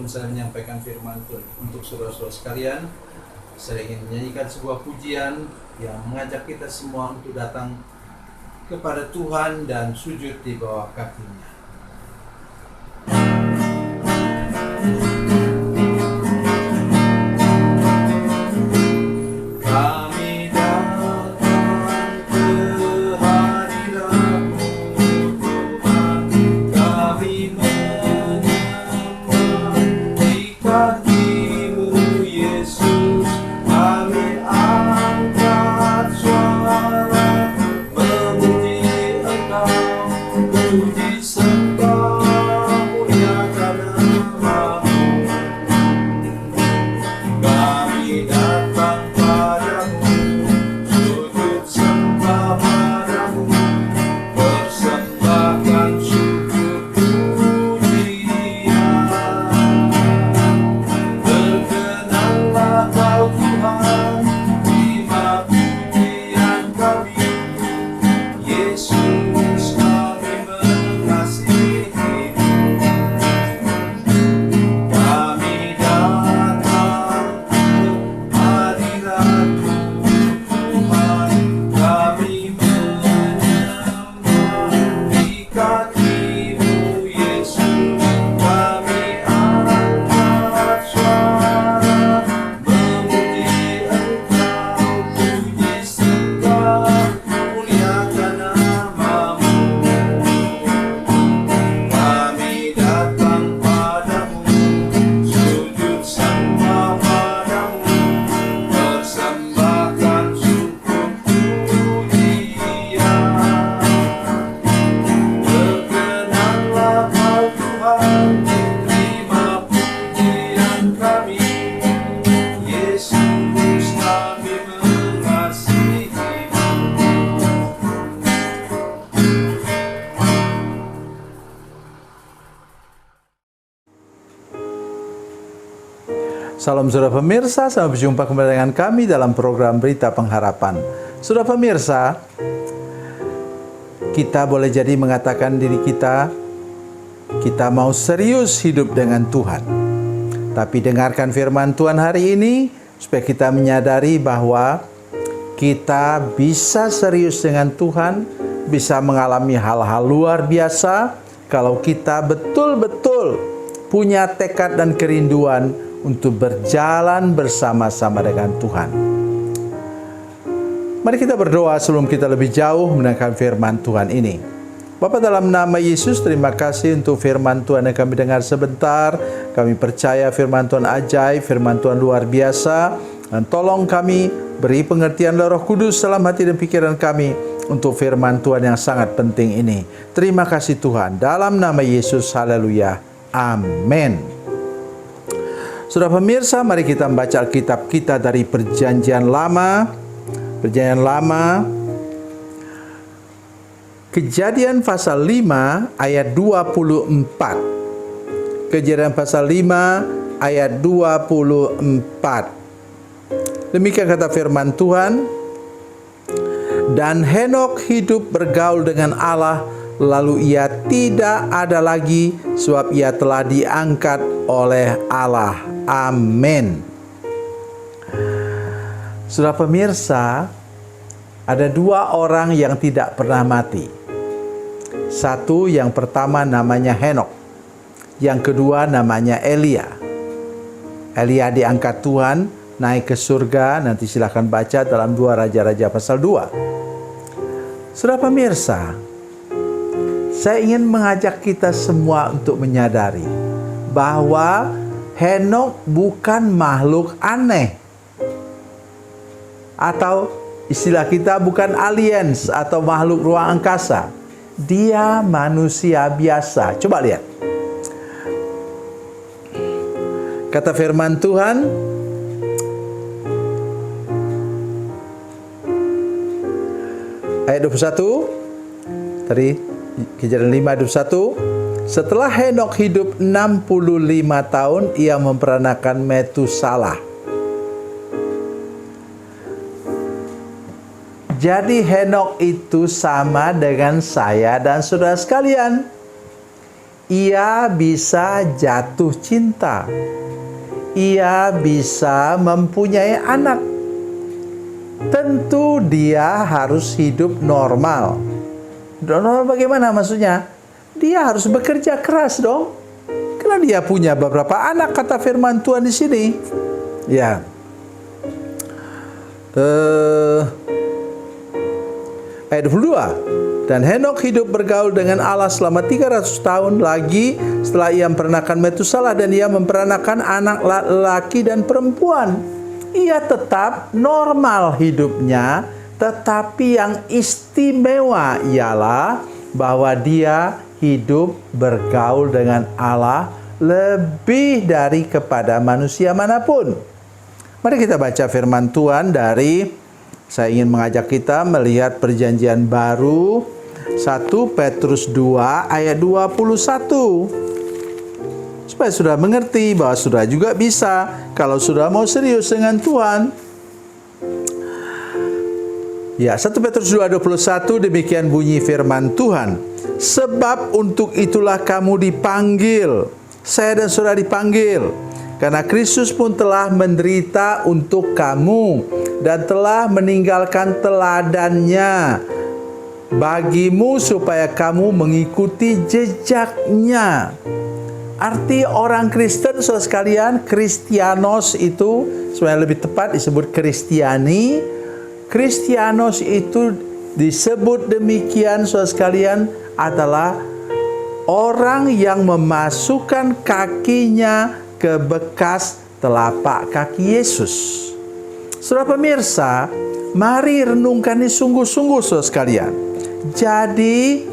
saya menyampaikan firman Tuhan untuk saudara-saudara sekalian, saya ingin menyanyikan sebuah pujian yang mengajak kita semua untuk datang kepada Tuhan dan sujud di bawah kaki-Nya. Salam saudara pemirsa, selamat berjumpa kembali dengan kami dalam program Berita Pengharapan. Saudara pemirsa, kita boleh jadi mengatakan diri kita mau serius hidup dengan Tuhan. Tapi dengarkan firman Tuhan hari ini supaya kita menyadari bahwa kita bisa serius dengan Tuhan, bisa mengalami hal-hal luar biasa kalau kita betul-betul punya tekad dan kerinduan untuk berjalan bersama-sama dengan Tuhan. Mari kita berdoa sebelum kita lebih jauh mendengarkan firman Tuhan ini. Bapa, dalam nama Yesus, terima kasih untuk firman Tuhan yang kami dengar sebentar. Kami percaya firman Tuhan ajaib, firman Tuhan luar biasa. Dan tolong kami beri pengertian Roh Kudus dalam hati dan pikiran kami untuk firman Tuhan yang sangat penting ini. Terima kasih Tuhan. Dalam nama Yesus, haleluya. Amin. Saudara pemirsa, mari kita membaca Alkitab kita dari Perjanjian Lama. Perjanjian Lama, Kejadian pasal 5 ayat 24. Kejadian pasal 5 ayat 24. Demikian kata firman Tuhan. Dan Henok hidup bergaul dengan Allah, lalu ia tidak ada lagi, sebab ia telah diangkat oleh Allah. Amin. Saudara pemirsa, ada dua orang yang tidak pernah mati. Satu, yang pertama namanya Henok. Yang kedua namanya Elia. Elia diangkat Tuhan, naik ke surga. Nanti silakan baca dalam 2 Raja-Raja pasal 2. Saudara pemirsa, saya ingin mengajak kita semua untuk menyadari bahwa Henok bukan makhluk aneh. Atau istilah kita bukan aliens atau makhluk ruang angkasa. Dia manusia biasa. Coba lihat. Kata firman Tuhan, ayat 21, tadi Kejadian 5 ayat 21. Setelah Henok hidup 65 tahun, ia memperanakan Metusalah. Jadi Henok itu sama dengan saya dan saudara sekalian. ia bisa jatuh cinta. Ia bisa mempunyai anak. Tentu dia harus hidup normal. Normal bagaimana maksudnya? Dia harus bekerja keras dong. Karena dia punya beberapa anak, kata firman Tuhan di sini. Ya. Ayat 22. Dan Henokh hidup bergaul dengan Allah selama 300 tahun lagi setelah ia memperanakan Metusalah, dan ia memperanakan anak laki dan perempuan. Ia tetap normal hidupnya, tetapi yang istimewa ialah bahwa dia hidup bergaul dengan Allah lebih dari kepada manusia manapun. Mari kita baca firman Tuhan saya ingin mengajak kita melihat perjanjian baru 1 Petrus 2 ayat 21. Supaya sudah mengerti bahwa sudah juga bisa kalau sudah mau serius dengan Tuhan. Ya, 1 Petrus 2:21, demikian bunyi firman Tuhan. Sebab untuk itulah kamu dipanggil. Saya dan saudara dipanggil. Karena Kristus pun telah menderita untuk kamu dan telah meninggalkan teladannya bagimu supaya kamu mengikuti jejaknya. Arti orang Kristen, saudara sekalian, Kristianos itu sebenarnya lebih tepat disebut Kristiani. Kristianos itu disebut demikian, saudara sekalian, adalah orang yang memasukkan kakinya ke bekas telapak kaki Yesus. Saudara pemirsa, mari renungkan ini sungguh-sungguh, saudara sekalian. Jadi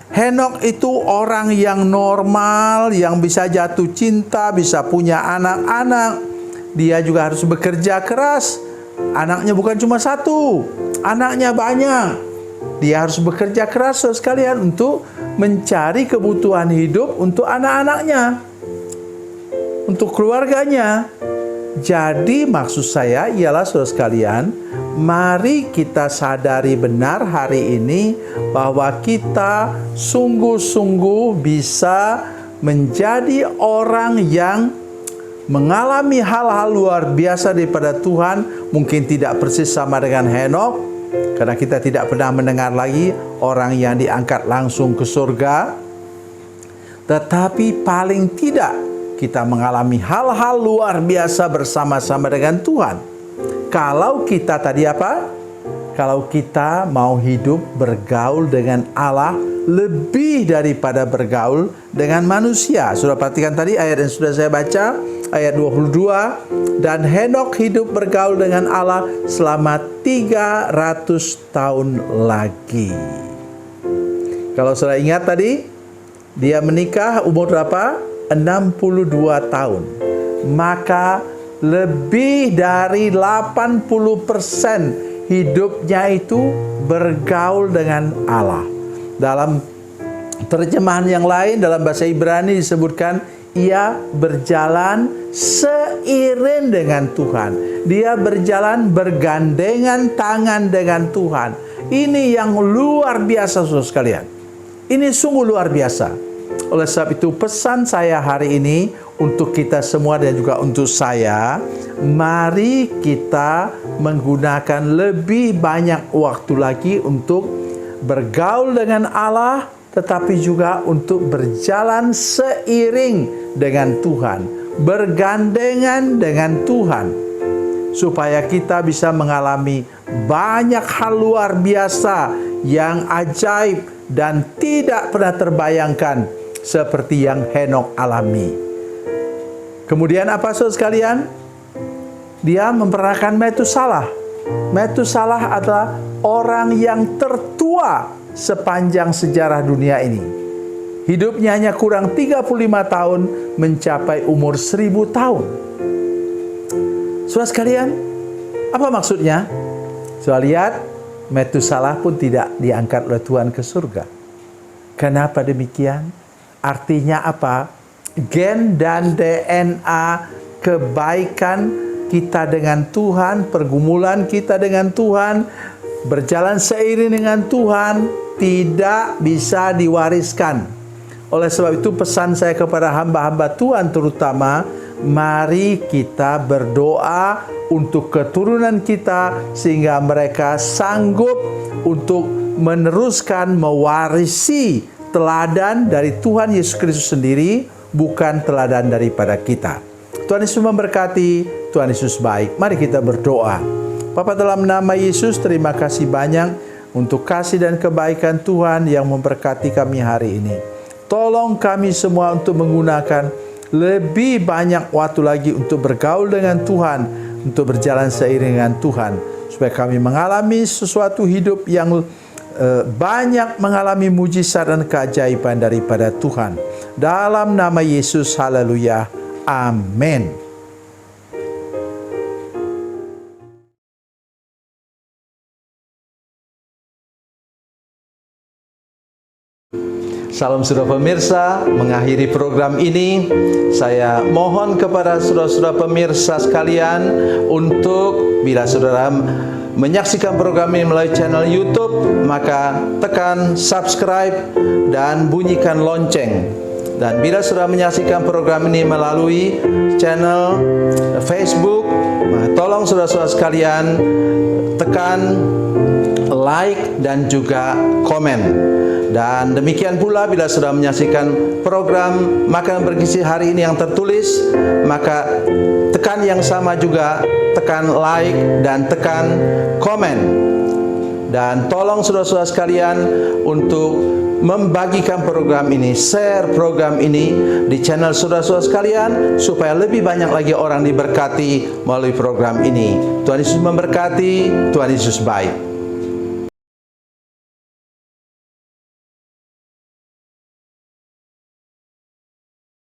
Henokh itu orang yang normal, yang bisa jatuh cinta, bisa punya anak-anak. Dia juga harus bekerja keras. Anaknya bukan cuma satu, anaknya banyak. Dia harus bekerja keras, saudara sekalian, untuk mencari kebutuhan hidup untuk anak-anaknya, untuk keluarganya. Jadi maksud saya ialah, saudara sekalian, mari kita sadari benar hari ini bahwa kita sungguh-sungguh bisa menjadi orang yang mengalami hal-hal luar biasa daripada Tuhan. Mungkin tidak persis sama dengan Henokh, karena kita tidak pernah mendengar lagi orang yang diangkat langsung ke surga. Tetapi paling tidak kita mengalami hal-hal luar biasa bersama-sama dengan Tuhan. Kalau kita tadi apa? Kalau kita mau hidup bergaul dengan Allah lebih daripada bergaul dengan manusia. Sudah perhatikan tadi ayat yang sudah saya baca, ayat 22. Dan Henokh hidup bergaul dengan Allah selama 300 tahun lagi. Kalau sudah ingat tadi, dia menikah umur berapa? 62 tahun. Maka lebih dari 80% hidupnya itu bergaul dengan Allah. Dalam terjemahan yang lain, dalam bahasa Ibrani disebutkan ia berjalan seiring dengan Tuhan. Dia berjalan bergandengan tangan dengan Tuhan. Ini yang luar biasa, saudara sekalian. Ini sungguh luar biasa. Oleh sebab itu pesan saya hari ini untuk kita semua dan juga untuk saya, mari kita menggunakan lebih banyak waktu lagi untuk bergaul dengan Allah, tetapi juga untuk berjalan seiring dengan Tuhan, bergandengan dengan Tuhan, supaya kita bisa mengalami banyak hal luar biasa yang ajaib dan tidak pernah terbayangkan seperti yang Henokh alami. Kemudian apa, saudara sekalian? Dia memperanakan Metusalah. Metusalah adalah orang yang tertua sepanjang sejarah dunia ini. Hidupnya hanya kurang 35 tahun, mencapai umur 1000 tahun. Saudara sekalian, apa maksudnya? Saudara lihat, Metusalah pun tidak diangkat oleh Tuhan ke surga. Kenapa demikian? Artinya apa? Gen dan DNA kebaikan kita dengan Tuhan, pergumulan kita dengan Tuhan, berjalan seiring dengan Tuhan, tidak bisa diwariskan. Oleh sebab itu pesan saya kepada hamba-hamba Tuhan terutama, mari kita berdoa untuk keturunan kita sehingga mereka sanggup untuk meneruskan, mewarisi teladan dari Tuhan Yesus Kristus sendiri, bukan teladan daripada kita. Tuhan Yesus memberkati, Tuhan Yesus baik. Mari kita berdoa. Bapa, dalam nama Yesus, terima kasih banyak untuk kasih dan kebaikan Tuhan yang memberkati kami hari ini. Tolong kami semua untuk menggunakan lebih banyak waktu lagi untuk bergaul dengan Tuhan, untuk berjalan seiring dengan Tuhan, supaya kami mengalami sesuatu hidup yang banyak mengalami mujizat dan keajaiban daripada Tuhan. Dalam nama Yesus, haleluya, amin. Salam saudara pemirsa, mengakhiri program ini, saya mohon kepada saudara-saudara pemirsa sekalian untuk bila saudara menyaksikan program ini melalui channel YouTube, maka tekan subscribe dan bunyikan lonceng. Dan bila saudara menyaksikan program ini melalui channel Facebook, tolong saudara-saudara sekalian tekan like dan juga komen. Dan demikian pula bila sudah menyaksikan program Makanan Bergizi hari ini yang tertulis, maka tekan yang sama juga, tekan like dan tekan komen. Dan tolong saudara-saudara sekalian untuk membagikan program ini, share program ini di channel saudara-saudara sekalian, supaya lebih banyak lagi orang diberkati melalui program ini. Tuhan Yesus memberkati, Tuhan Yesus baik.